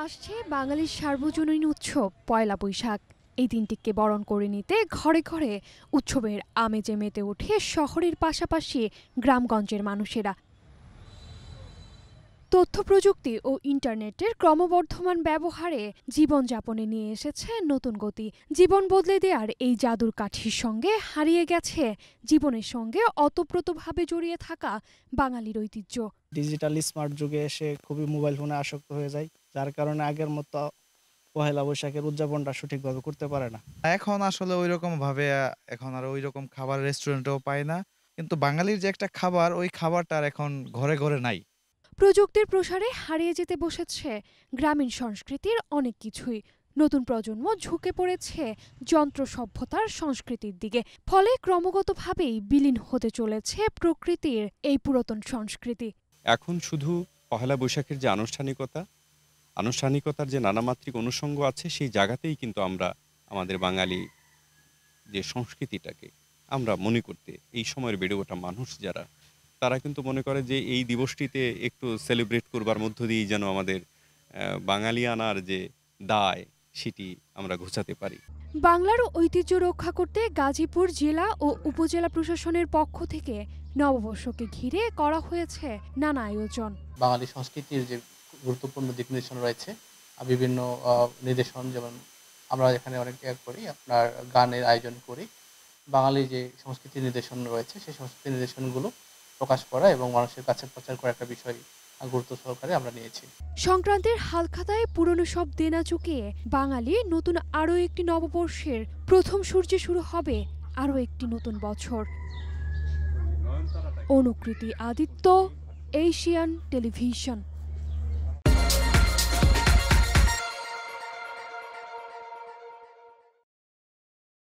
আসছে বাঙালির সার্বজনীন উৎসব পয়লা বৈশাখ। এই দিনটিকে বরণ করে নিতে ঘরে ঘরে উৎসবের আমেজে মেতে ওঠে শহরের পাশাপাশি গ্রামগঞ্জের মানুষেরা। তথ্য প্রযুক্তি ও ইন্টারনেটের ক্রমবর্ধমান ব্যবহারে জীবনযাপনে নিয়ে এসেছে নতুন গতি। জীবন বদলে দেওয়ার এই জাদুর কাঠির সঙ্গে হারিয়ে গেছে জীবনের সঙ্গে ওতপ্রোতভাবে জড়িয়ে থাকা বাঙালির ঐতিহ্য। ডিজিটাল স্মার্ট যুগে এসে খুবই মোবাইল ফোনে আসক্ত হয়ে যায়, যার কারণে আগের মতো পহেলা বৈশাখের উদযাপনটা সঠিকভাবে করতে পারে না। এখন আসলে ঐরকম ভাবে এখন আর ঐরকম খাবার রেস্টুরেন্টেও পায় না। কিন্তু বাঙালির যে একটা খাবার, ওই খাবারটা আর এখন ঘরে ঘরে নাই। প্রযুক্তির প্রসারে হারিয়ে যেতে বসেছে গ্রামীণ সংস্কৃতির অনেক কিছুই। নতুন প্রজন্ম ঝুঁকে পড়েছে যন্ত্র সভ্যতার সংস্কৃতির দিকে। ফলে ক্রমাগতভাবেই বিলীন হতে চলেছে প্রকৃতির এই পুরাতন সংস্কৃতি। এখন শুধু পহেলা বৈশাখের যে আনুষ্ঠানিকতার যে নানামাত্রিক অনুষঙ্গ আছে, সেই জায়গাতেই কিন্তু আমরা আমাদের বাঙালি যে সংস্কৃতিটাকে আমরা মনে করতে, এই সময়ের বেড়ে ওঠা মানুষ যারা, তারা কিন্তু মনে করে যে এই দিবসটিতে একটু সেলিব্রেট করবার মধ্য দিয়েই যেন আমাদের বাঙালিয়ানার যে দায় সেটি আমরা ঘোচাতে পারি। বাংলার ঐতিহ্য রক্ষা করতে গাজীপুর জেলা ও উপজেলা প্রশাসনের পক্ষ থেকে নববর্ষকে ঘিরে করা হয়েছে নানা আয়োজন। বাঙালি সংস্কৃতির যে গুরুত্বপূর্ণ দিক নির্দেশন রয়েছে, বিভিন্ন নির্দেশন, যেমন আমরা এখানে অনেক করি, আপনার গানের আয়োজন করি। বাঙালি যে সংস্কৃতির নির্দেশন রয়েছে, সেই সংস্কৃতির নির্দেশনগুলো প্রকাশ করা এবং মানুষের কাছে প্রচার করা একটা বিষয় গুরুত্ব সহকারে আমরা নিয়েছি। সংক্রান্তের হালখাতায় পুরনো সব দেনা চুকিয়ে বাঙালি নতুন আরও একটি নববর্ষের প্রথম সূর্যে শুরু হবে আরও একটি নতুন বছর। অনুকৃতি আদিত্য, এশিয়ান টেলিভিশন।